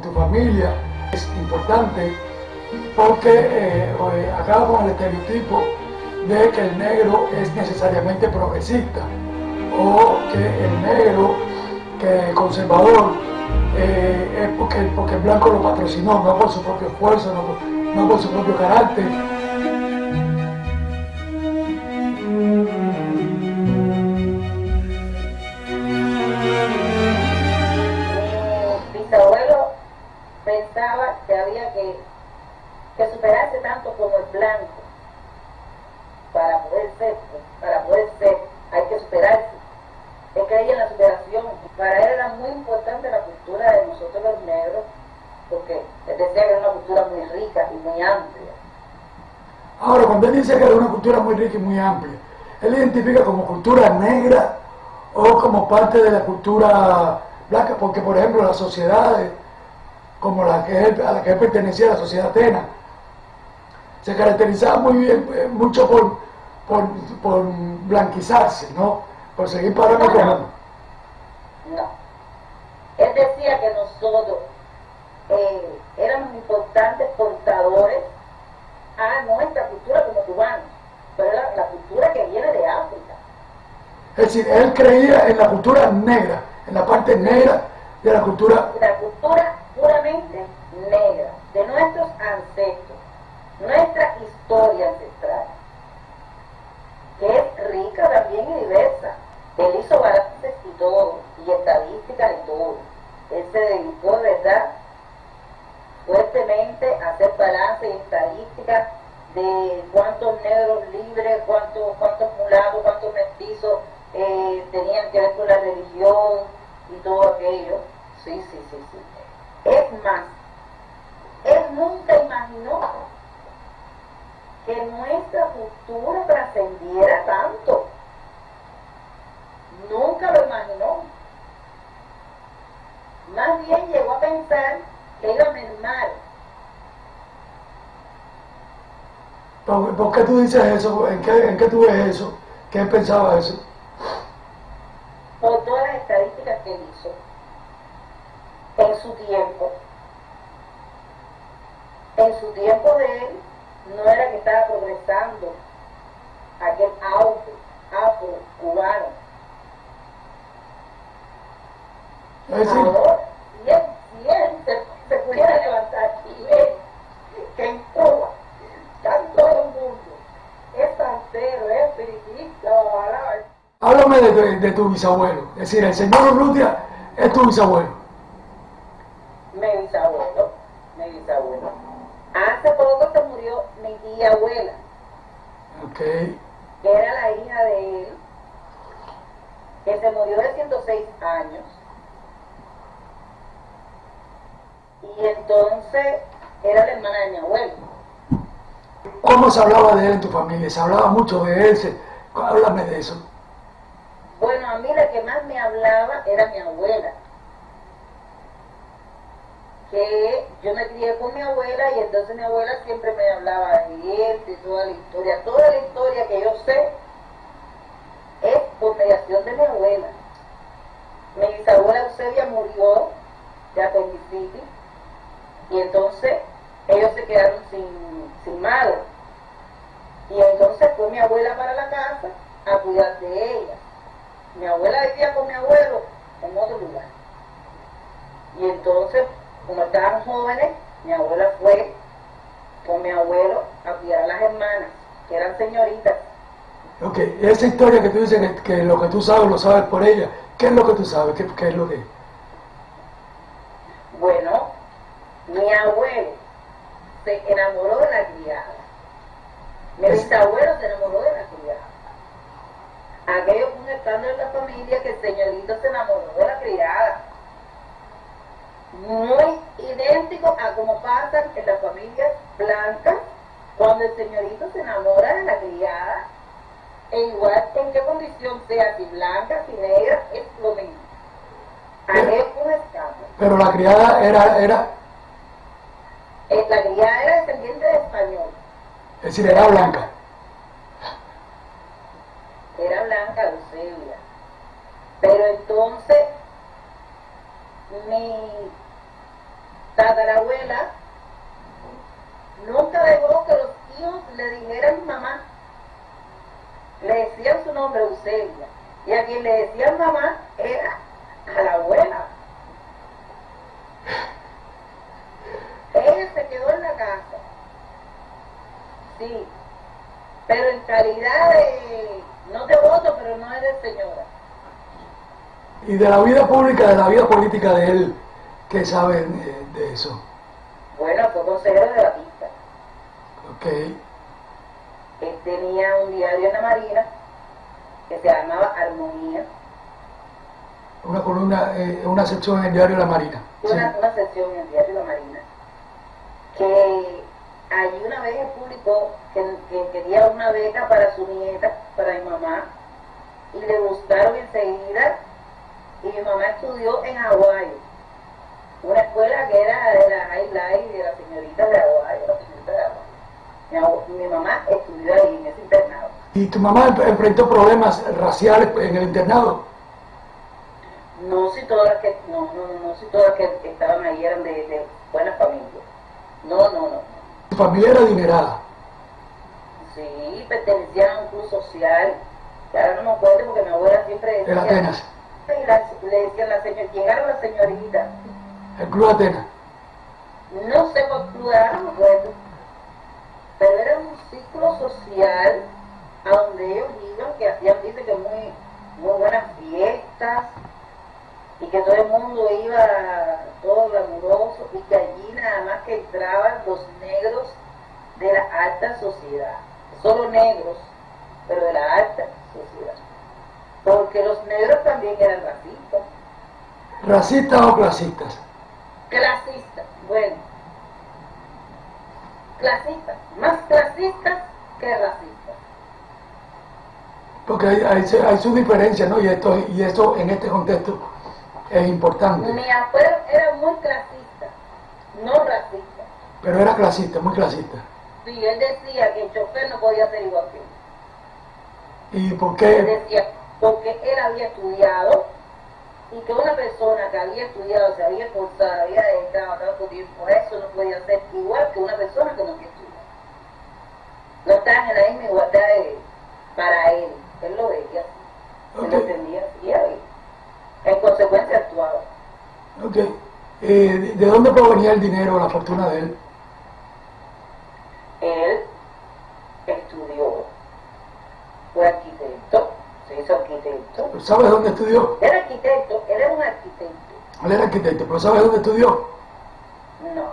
Tu familia es importante porque acaba con el estereotipo de que el negro es necesariamente progresista o que el negro, que el conservador, es porque el blanco lo patrocinó, no por su propio esfuerzo, no por su propio carácter. Mi bisabuelo pensaba que había que superarse tanto como el blanco para poder ser, hay que superarse. Él creía en la superación. Para él era muy importante la cultura de nosotros los negros, porque él decía que era una cultura muy rica y muy amplia. Ahora, cuando él dice que era una cultura muy rica y muy amplia, él identifica como cultura negra o como parte de la cultura blanca, porque por ejemplo las sociedades como a la que él pertenecía, la sociedad Atena, se caracterizaba muy bien, mucho por blanquizarse, ¿no? Por seguir parámetros. No. Él decía que nosotros éramos importantes portadores a nuestra cultura como cubanos, pero era la cultura que viene de África. Es decir, él creía en la cultura negra, en la parte negra de la cultura. La cultura puramente negra, de nuestros ancestros, nuestra historia ancestral, que es rica también y diversa. Él hizo balances y todo, y estadísticas y todo. Él se dedicó, ¿verdad?, fuertemente a hacer balances y estadísticas de cuántos negros libres, cuántos mulatos, cuántos mestizos tenían que ver con la religión y todo aquello. Sí. Es más, él nunca imaginó que nuestra cultura trascendiera tanto. Nunca lo imaginó. Más bien llegó a pensar que iba a mermar. ¿Por qué tú dices eso? ¿En qué tú ves eso? ¿Qué él pensaba eso? Por todas las estadísticas que él hizo en su tiempo. En su tiempo de él no era que estaba progresando aquel afro cubano. Ahora, si él se pudiera levantar y ver que en Cuba, tanto el mundo es santero, es espiritista, Háblame de tu bisabuelo. Es decir, el señor Urrutia es tu bisabuelo. Mi bisabuelo. Hace poco se murió mi tía abuela. Ok. Que era la hija de él, que se murió de 106 años. Y entonces era la hermana de mi abuelo. ¿Cómo se hablaba de él en tu familia? ¿Se hablaba mucho de él? Háblame de eso. Bueno, a mí la que más me hablaba era mi abuela. Que yo me crié con mi abuela y entonces mi abuela siempre me hablaba de él, de toda la historia. Toda la historia que yo sé es por mediación de mi abuela. Mi bisabuela Eusebia murió de apendicitis y entonces ellos se quedaron sin madre. Y entonces fue mi abuela para la casa a cuidar de ella. Mi abuela vivía con mi abuelo en otro lugar. Y entonces, como estaban jóvenes, mi abuela fue con mi abuelo a cuidar a las hermanas, que eran señoritas. Ok, esa historia que tú dices que lo que tú sabes lo sabes por ella, ¿qué es lo que tú sabes? ¿Qué es lo que? Bueno, mi abuelo se enamoró de la criada. Mi bisabuelo se enamoró de la criada. Aquello fue un escándalo en la familia que el señorito se enamoró de la criada. Muy idéntico a como pasa en las familias blancas cuando el señorito se enamora de la criada. E igual en qué condición sea, si blanca, si negra, es lo mismo. Aquello fue un escándalo. Pero la criada era... La criada era descendiente de español. Es decir, era blanca. Era blanca, Eusebia. Pero entonces mi tatarabuela nunca dejó que los hijos le dijeran mamá. Le decían su nombre, Eusebia. Y a quien le decían mamá era a la abuela. Ella se quedó en la casa. Sí. Pero en calidad de, no te voto, pero no eres señora. Y de la vida pública, de la vida política de él, ¿qué saben de eso? Bueno, fue consejero de Batista. Ok. Él tenía un diario en la Marina que se llamaba Armonía. Una columna, una sección en el diario La Marina. Sí. Una sección en el diario La Marina. Que allí una vez él publicó que quería una beca para su nieta, para mi mamá, y le gustaron enseguida, y mi mamá estudió en Hawái, una escuela que era de la highlight de las señoritas de Hawái, mi mamá estudió ahí en ese internado. ¿Y tu mamá enfrentó problemas raciales en el internado? No si todas las que, no si todas las que estaban ahí eran de buenas familias. No. Tu familia era adinerada. Sí, pertenecían a un club social, que ahora no me acuerdo porque mi abuela siempre decía. El Atenas. Y le decían la señora, llegaron las señoritas. El Club Atenas. No sé por club, ahora no me acuerdo. Pero era un ciclo social a donde ellos iban, que hacían, dice que muy buenas fiestas, y que todo el mundo iba todo glamuroso, y que allí nada más que entraban los negros de la alta sociedad, solo negros, pero de la alta sociedad, porque los negros también eran racistas. ¿Racistas o clasistas? Clasistas, bueno, clasistas, más clasistas que racistas. Porque hay su diferencia, ¿no? Y esto en este contexto es importante. Mi abuelo era muy clasista, no racista. Pero era clasista, muy clasista. Sí, él decía que el chofer no podía ser igual que él. ¿Y por Él qué? decía, porque él había estudiado, y que una persona que había estudiado, se había esforzado, había dedicado tanto tiempo a eso, no podía ser igual que una persona que no había estudiado. No estaban en la misma igualdad para él. Él lo veía así, él lo entendía así, en consecuencia actuaba. Ok. ¿De dónde provenía el dinero, la fortuna de él? Él estudió, fue arquitecto, se hizo arquitecto. ¿Sabes dónde estudió? Era arquitecto, él era un arquitecto. Él era arquitecto, pero ¿sabes dónde estudió? No.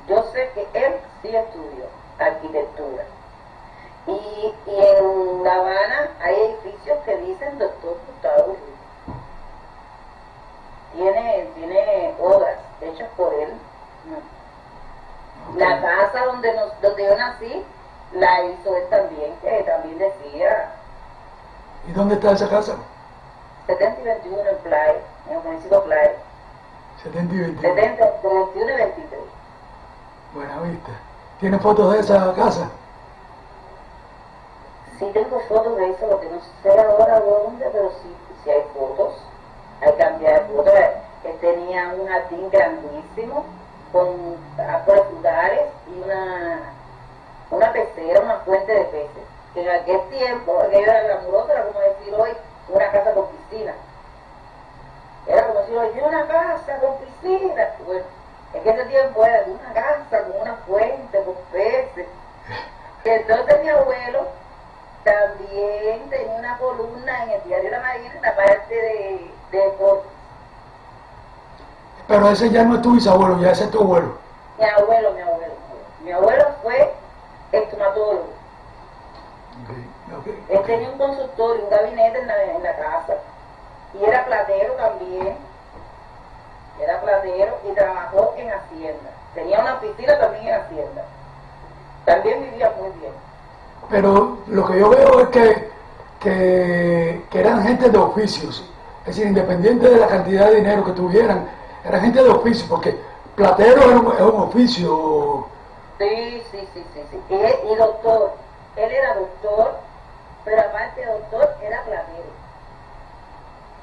Yo sé que él sí estudió arquitectura. Y en La Habana hay edificios que dicen Doctor Gustavo Ruiz. Tiene obras hechas por él. Okay. La casa donde yo nací la hizo él también, que también decía ¿Y dónde está esa casa? 70 y 21 en Playa, en el municipio Playa. 70 y 21. 70, 21 y 23. Buena vista. ¿Tiene fotos de esa casa? Sí tengo fotos de eso, lo que no sé ahora dónde, pero sí hay fotos. Hay cantidad de fotos. Él tenía un jardín grandísimo con árboles frutales y una pecera, una fuente de peces. Que en aquel tiempo, aquello era glamuroso, era como decir hoy, una casa con piscina. Era como decir hoy, tiene una casa con piscina. Bueno, en ese tiempo era de una casa con una fuente, con peces. Y entonces mi abuelo también tenía una columna en el diario La Marina, en la parte de deportes. Pero ese ya no es tu bisabuelo, ya ese es tu abuelo. Mi abuelo fue estomatólogo. Okay. Él tenía un consultorio, un gabinete en la casa. Y era platero también. Era platero y trabajó en Hacienda. Tenía una oficina también en Hacienda. También vivía muy bien. Pero lo que yo veo es que eran gente de oficios. Es decir, independiente de la cantidad de dinero que tuvieran, eran gente de oficio, porque platero es un oficio. Sí. Y doctor. Él era doctor, pero aparte de doctor, era platero.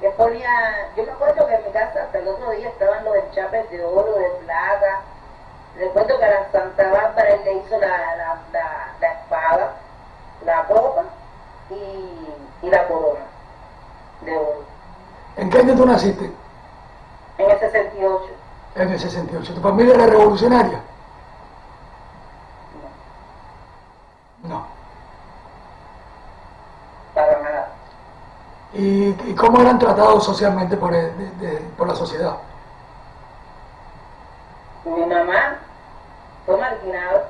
Yo me acuerdo que casa hasta el otro día estaban los enchapes de oro, de plata. Recuerdo que a la Santa Bárbara él le hizo la espada, la copa y la corona de oro. ¿En qué año tú naciste? En el 68. En el 68. ¿Tu familia era revolucionaria? No. Para nada. ¿Y cómo eran tratados socialmente por la sociedad? Mi mamá fue marginada.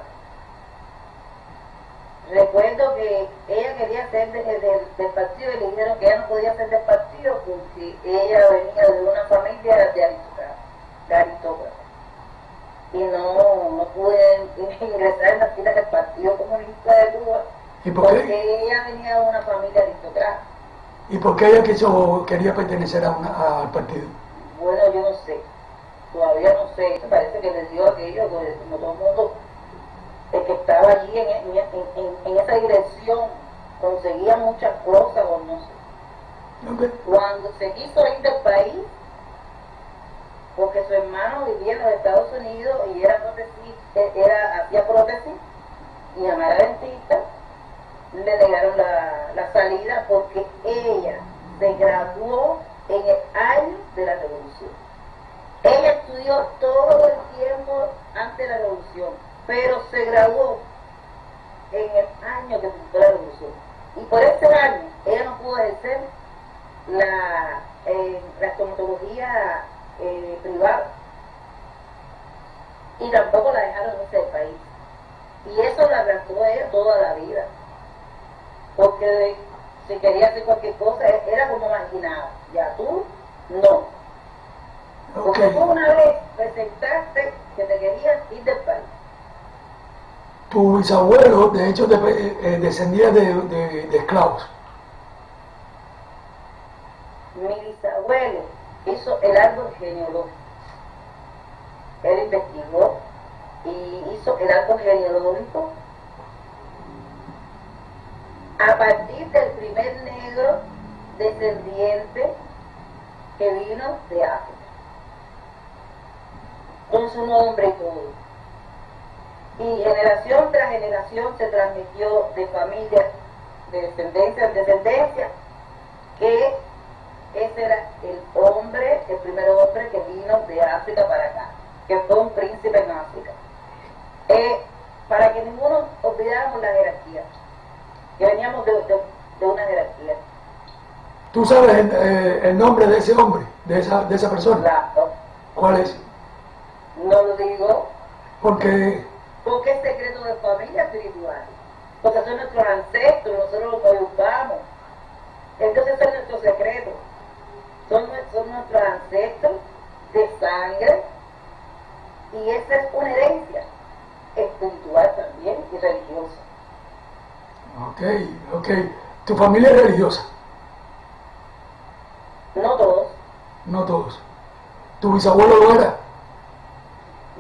Recuerdo que ella quería ser del partido y le dijeron que ella no podía ser del partido porque ella venía de una familia de aristócratas. Y no pude ingresar en las filas del Partido Comunista de Cuba. ¿Y por qué? Porque ella venía de una familia aristocrática. ¿Y por qué ella quería pertenecer al partido? Bueno, yo no sé. Todavía no sé. Parece que le dio aquello, como todo el mundo que estaba allí en esa dirección conseguía muchas cosas o no sé. Okay. Cuando se quiso ir del país, porque su hermano vivía en los Estados Unidos y hacía prótesis, mi mamá era dentista, le negaron la salida porque ella se graduó en el año de la revolución. Ella estudió todo el tiempo antes de la revolución, pero se graduó en el año que fue la revolución. Y por ese año ella no pudo ejercer la estomatología privada. Y tampoco la dejaron irse del país. Y eso la arrastró a ella toda la vida. Porque si quería hacer cualquier cosa, era como marginada. Ya tú, no. Porque tú una vez presentaste que te querías ir del país. Tu bisabuelo, de hecho, descendía de esclavos. Mi bisabuelo hizo el árbol genealógico. Él investigó y hizo el árbol genealógico a partir del primer negro descendiente que vino de África, con su nombre y todo. Y generación tras generación se transmitió de familia, de descendencia en descendencia, que ese era el primer hombre que vino de África para acá, que fue un príncipe en África. Para que ninguno olvidáramos la jerarquía, que veníamos de una jerarquía. ¿Tú sabes el nombre de ese hombre, de esa persona? Claro. ¿Cuál es? No lo digo Porque es secreto de familia espiritual, porque son nuestros ancestros, nosotros los ocupamos. Entonces son nuestros secretos, son nuestros ancestros de sangre, y esa es una herencia espiritual también y religiosa. Ok. ¿Tu familia es religiosa? No todos. No todos. ¿Tu bisabuelo lo era?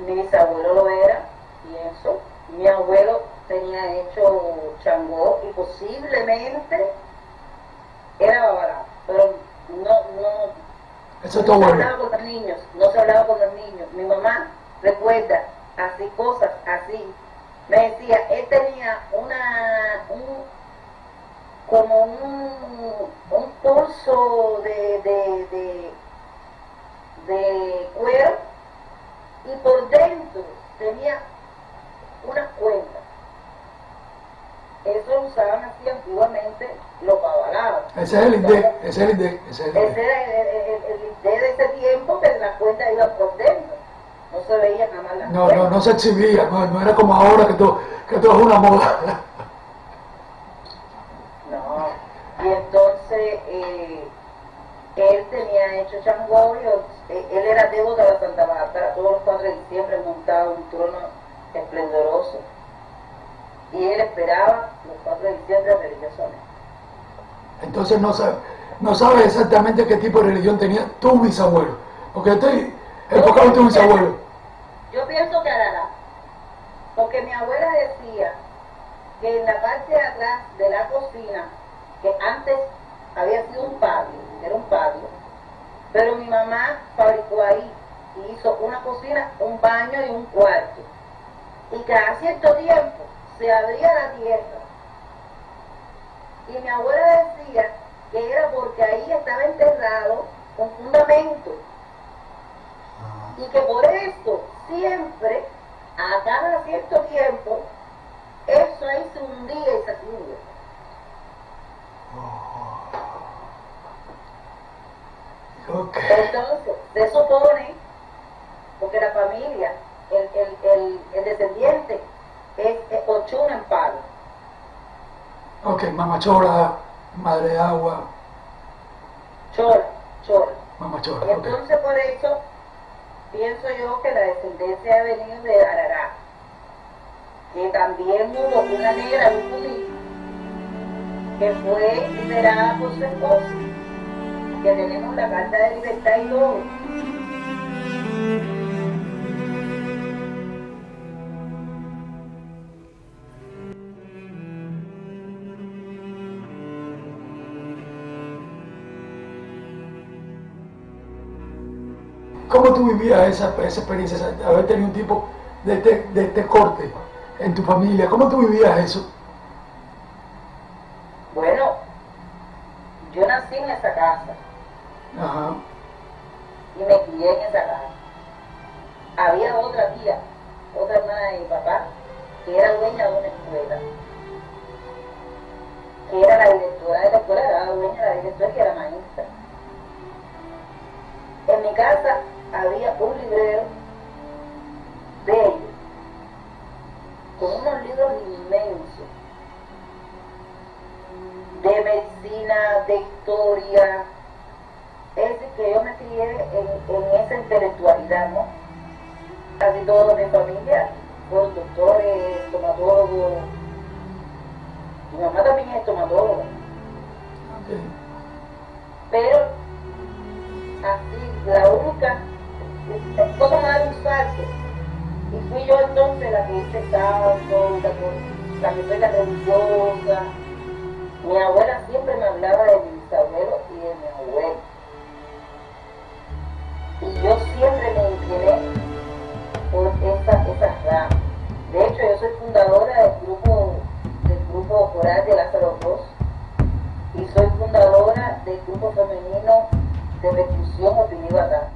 Mi bisabuelo lo era, pienso. Mi abuelo tenía hecho changó y posiblemente era babalao, pero no. Eso es todo No se bueno. hablaba con los niños, no se hablaba con los niños. Mi mamá recuerda así cosas así. Me decía, él tenía como un pulso de cuero, y por dentro tenía unas cuentas. Eso lo usaban así antiguamente los babalaos. Ese es el INDE. Ese era el idea de ese tiempo, que las cuentas iban por dentro. No se veía nada más las cuentas. No se exhibía, no era como ahora que todo es una moda. No. Y entonces él tenía hecho changó, él era devoto de la Santa Bárbara, todos los 4 de diciembre montaba un trono esplendoroso. Y él esperaba los 4 de diciembre religiosamente. Entonces no sabes exactamente qué tipo de religión tenía tu bisabuelo. Porque estoy enfocado en tu bisabuelo. Yo pienso que Arará, porque mi abuela decía que en la parte de atrás de la cocina, que antes había sido un patio, era un patio, Pero mi mamá fabricó ahí y hizo una cocina, un baño y un cuarto. Y cada cierto tiempo se abría la tierra. Y mi abuela decía que era porque ahí estaba enterrado un fundamento. Y que por eso siempre, a cada cierto tiempo, eso ahí se hundía y se hacía. Okay. Entonces, se supone, porque la familia, el descendiente, es Ochuna en palo. Ok, Mamá Chora, Madre Agua, Chora, chora. Mamá Chora, Y ok. entonces por eso pienso yo que la descendencia ha venido de Arará, que también hubo una negra Lucumí que fue liberada por su esposo, que tenemos la carta de libertad y todo. ¿Cómo tú vivías esa experiencia, haber tenido un tipo de este corte en tu familia? ¿Cómo tú vivías eso? Bueno, yo nací en esa casa Ajá. y me crié en esa casa. Había otra tía, otra hermana de mi papá, que era dueña de una escuela, que era la directora de la escuela, era la dueña de la directora y era maestra. En mi casa había un librero de ellos, con unos libros inmensos, de medicina, de historia. Es decir, que yo me crié en esa intelectualidad, ¿no? Casi toda mi familia fueron doctores, estomatólogos. Mi mamá también es estomatóloga. Okay. Pero así, la única, todo me da un salto. Y fui yo entonces la que hice santo, la que soy la religiosa. Mi abuela siempre me hablaba de mi bisabuelo y de mi abuelo. Y yo siempre me incliné por esas ramas. De hecho, yo soy fundadora del grupo coral de Lázaro Ross y soy fundadora del grupo femenino de reclusión Opinión Acá.